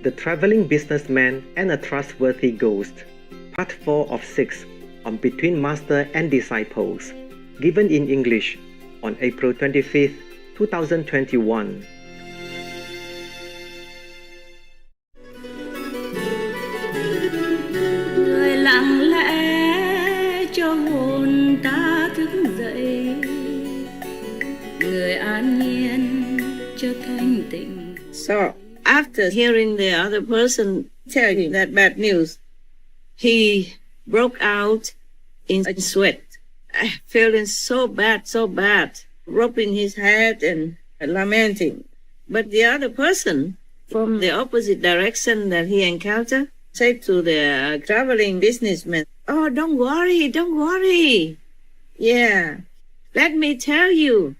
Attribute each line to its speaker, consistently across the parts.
Speaker 1: The Traveling Businessman and a Trustworthy Ghost, Part 4 of 6 on Between Master and Disciples, given in English on April 25th, 2021.
Speaker 2: Người lặng lẽ cho hồn ta thức dậy, người an nhiên cho thanh tịnh. So, after hearing the other person tell him that bad news, he broke out in sweat, feeling so bad, rubbing his head and lamenting. But the other person from the opposite direction that he encountered said to the traveling businessman, "Oh, don't worry. Yeah, let me tell you,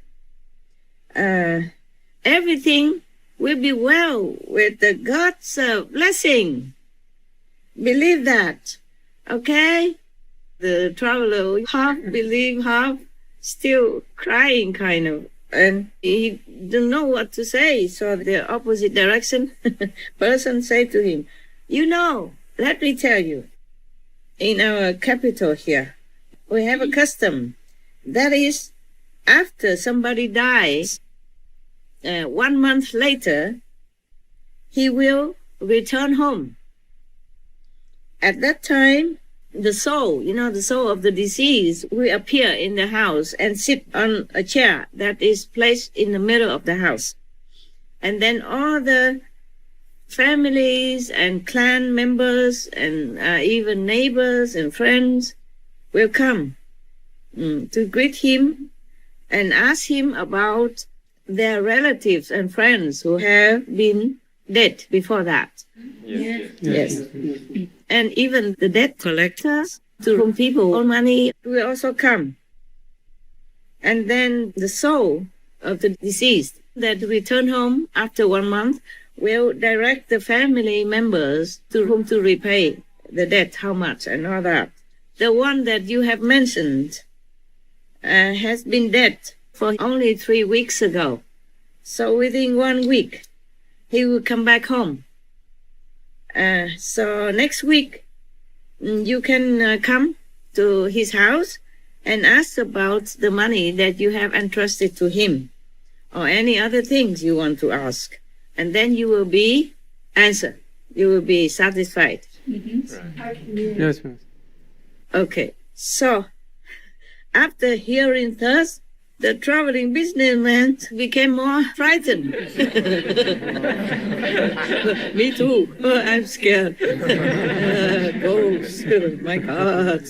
Speaker 2: everything will be well with the God's blessing. Believe that, okay?" The traveler half believed, half still crying kind of, and he didn't know what to say. So the opposite direction person said to him, "You know, let me tell you, in our capital here, we have a custom. That is, after somebody dies, 1 month later, he will return home. At that time, the soul of the deceased will appear in the house and sit on a chair that is placed in the middle of the house. And then all the families and clan members and even neighbors and friends will come to greet him and ask him about their relatives and friends who have been dead before that." Yes. And even the debt collectors, to whom people owe money, will also come. And then the soul of the deceased that return home after 1 month will direct the family members to whom to repay the debt, how much, and all that. The one that you have mentioned has been dead for only 3 weeks ago. So within 1 week, he will come back home. So next week, you can come to his house and ask about the money that you have entrusted to him, or any other things you want to ask. And then you will be answered. You will be satisfied.
Speaker 3: Right.
Speaker 4: Yes, ma'am.
Speaker 2: Okay. So, after hearing thus, the traveling businessman became more frightened. Me too. Oh, I'm scared. Ghosts. My God.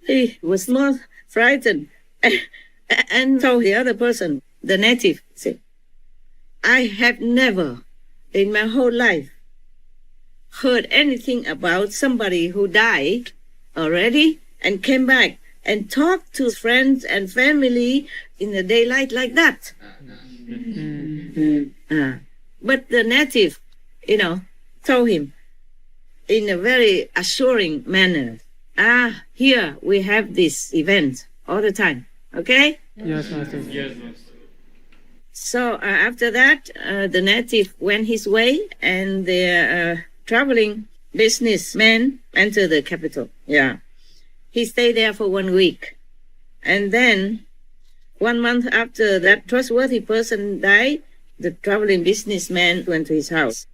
Speaker 2: He was more frightened and told the other person, the native, said, "I have never in my whole life heard anything about somebody who died already and came back and talked to friends and family in the daylight like that." But the native, told him in a very assuring manner, "Here we have this event all the time, okay?"
Speaker 4: Yes, master.
Speaker 3: Yes, Master.
Speaker 2: So after that, the native went his way, and the traveling businessman entered the capital. Yeah. He stayed there for 1 week. And then 1 month after that trustworthy person died, the traveling businessman went to his house.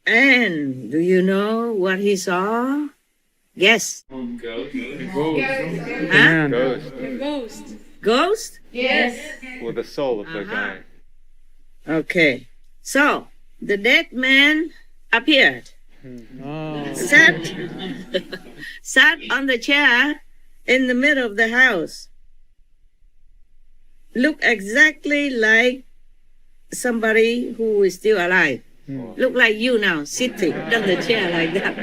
Speaker 2: And do you know what he saw? Guess.
Speaker 3: Ghost.
Speaker 2: Huh?
Speaker 3: Ghost.
Speaker 2: Ghost?
Speaker 5: Yes.
Speaker 3: With the soul of the guy.
Speaker 2: Okay. So, the dead man appeared.
Speaker 4: Oh.
Speaker 2: Sat on the chair in the middle of the house. Looked exactly like somebody who is still alive. Look like you now, sitting on the chair like that,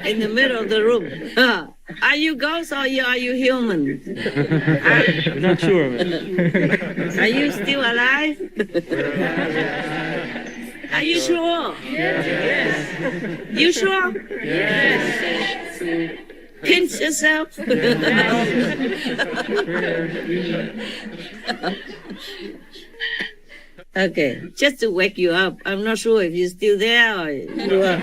Speaker 2: in the middle of the room. Are you ghost or are you human?
Speaker 4: I'm not sure, man.
Speaker 2: Are you still alive? Are you sure? Yes. You sure? Yes. Pinch yourself. Okay, just to wake you up. I'm not sure if you're still there or you are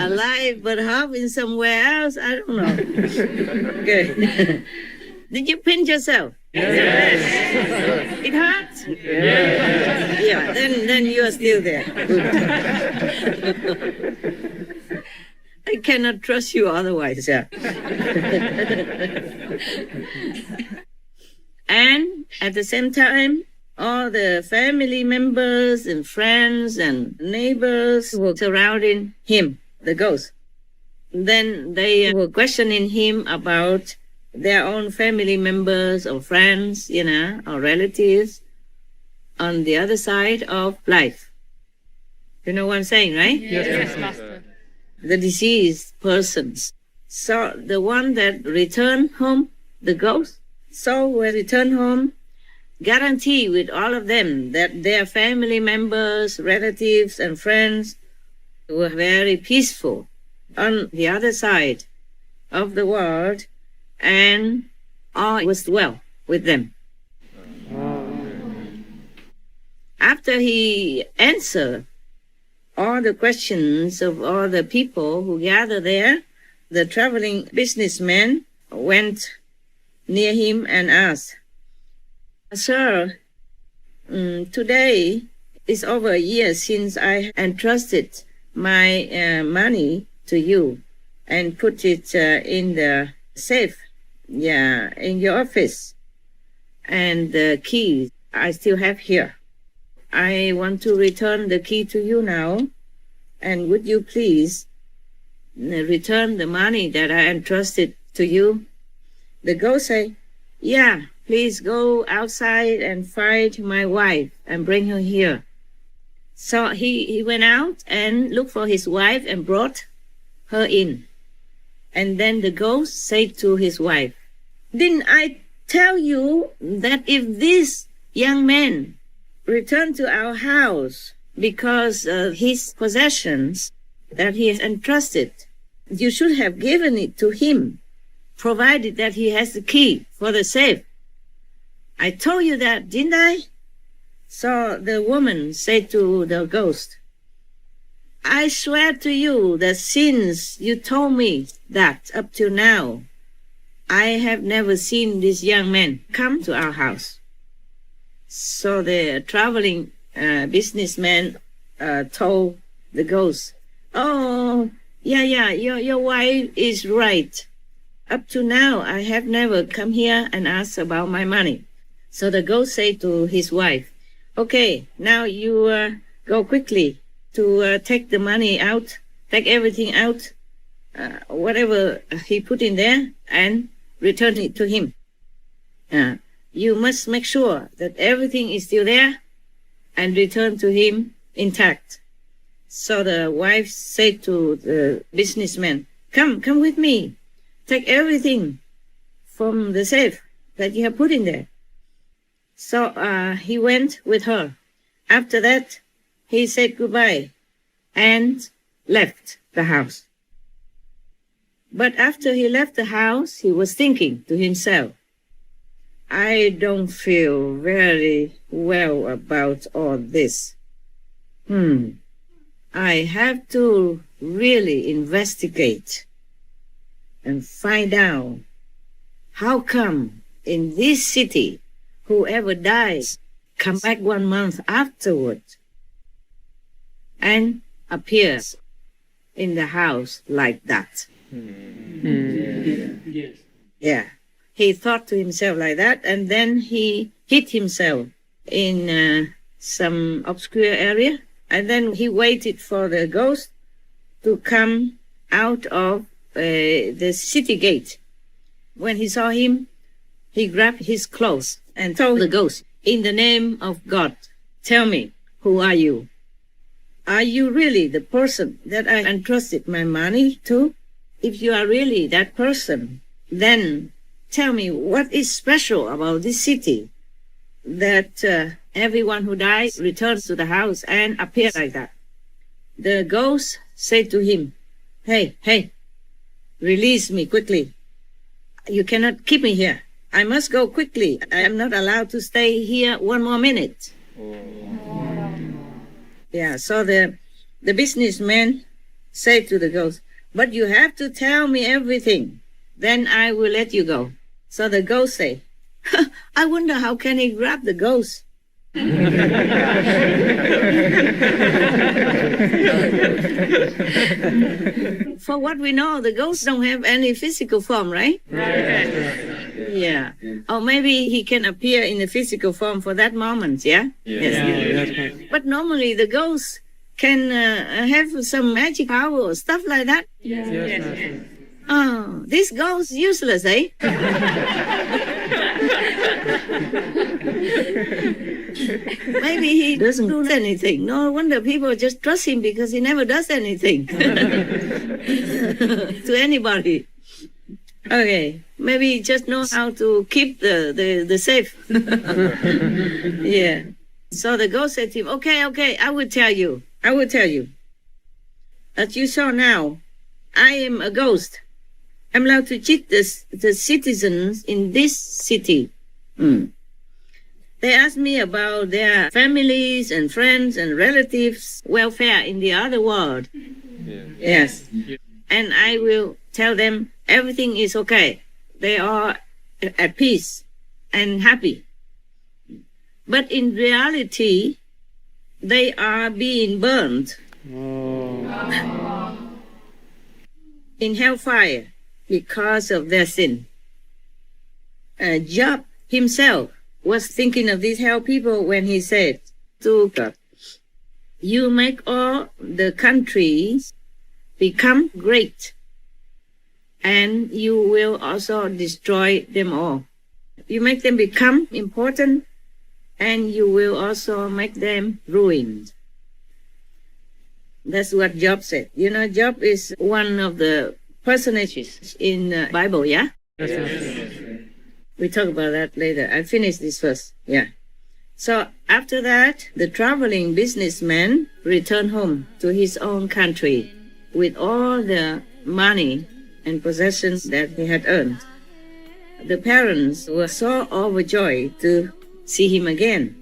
Speaker 2: alive but half in somewhere else. I don't know. Okay. Did you pinch yourself? Yes. It hurts? Yes. Yeah, then you are still there. I cannot trust you otherwise. Yeah. And at the same time, all the family members and friends and neighbors were surrounding him, the ghost. Then they were questioning him about their own family members or friends, or relatives on the other side of life. You know what I'm saying, right?
Speaker 4: Yes,
Speaker 3: Master.
Speaker 2: The deceased persons. So the one that returned home, the ghost, soul will return home, guarantee with all of them that their family members, relatives, and friends were very peaceful on the other side of the world, and all was well with them. After he answered all the questions of all the people who gathered there, the traveling businessman went near him and asked, "Sir, today is over a year since I entrusted my money to you and put it in the safe, in your office. And the key I still have here. I want to return the key to you now. And would you please return the money that I entrusted to you?" The ghost said, "Yeah, please go outside and find my wife and bring her here." So he went out and looked for his wife and brought her in. And then the ghost said to his wife, "Didn't I tell you that if this young man returned to our house because of his possessions that he has entrusted, you should have given it to him, provided that he has the key for the safe? I told you that, didn't I?" So the woman said to the ghost, "I swear to you that since you told me that up till now, I have never seen this young man come to our house." So the traveling businessman told the ghost, "Oh, yeah, your wife is right. Up to now, I have never come here and asked about my money." So the ghost said to his wife, "Okay, now you go quickly to take the money out, take everything out, whatever he put in there, and return it to him. You must make sure that everything is still there and return to him intact." So the wife said to the businessman, Come with me. Take everything from the safe that you have put in there." So he went with her. After that, he said goodbye and left the house. But after he left the house, he was thinking to himself, "I don't feel very well about all this. I have to really investigate and find out how come in this city whoever dies come back 1 month afterward and appears in the house like that."
Speaker 4: Yes.
Speaker 2: Yeah. He thought to himself like that, and then he hid himself in some obscure area, and then he waited for the ghost to come out of the city gate. When he saw him, he grabbed his clothes and told the ghost, "In the name of God, tell me, who are you? Are you really the person that I entrusted my money to? If you are really that person, then tell me what is special about this city that everyone who dies returns to the house and appears like that." The ghost said to him, Hey, release me quickly. You cannot keep me here. I must go quickly. I am not allowed to stay here one more minute. Yeah, so the businessman said to the ghost, but you have to tell me everything. Then I will let you go. So the ghost said, I wonder how can he grab the ghost? For what we know, the ghosts don't have any physical form, right? Yeah. Or maybe he can appear in a physical form for that moment, yeah? Yes. But normally the ghosts can have some magic power or stuff like that.
Speaker 4: Yes.
Speaker 2: Oh, this ghost useless, eh? Maybe he doesn't do anything. No wonder people just trust him because he never does anything to anybody. Okay, maybe he just knows how to keep the safe. Yeah. So the ghost said to him, okay, I will tell you. As you saw now, I am a ghost. I'm allowed to cheat the citizens in this city. They asked me about their families and friends and relatives' welfare in the other world. Yes. And I will tell them everything is okay. They are at peace and happy. But in reality, they are being burned in hellfire because of their sin. Job himself was thinking of these hell people when he said to God, you make all the countries become great, and you will also destroy them all. You make them become important, and you will also make them ruined. That's what Job said. You know, Job is one of the personages in the Bible, yeah?
Speaker 4: Yes.
Speaker 2: We talk about that later. I finish this first. Yeah. So after that, the traveling businessman returned home to his own country with all the money and possessions that he had earned. The parents were so overjoyed to see him again.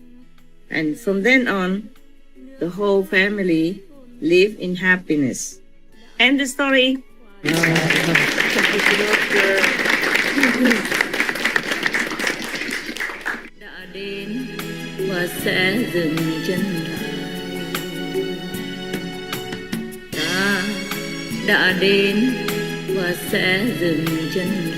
Speaker 2: And from then on, the whole family lived in happiness. End the story.
Speaker 5: Đã đến và sẽ dừng chân lại. Ta đã đến và sẽ dừng chân lại.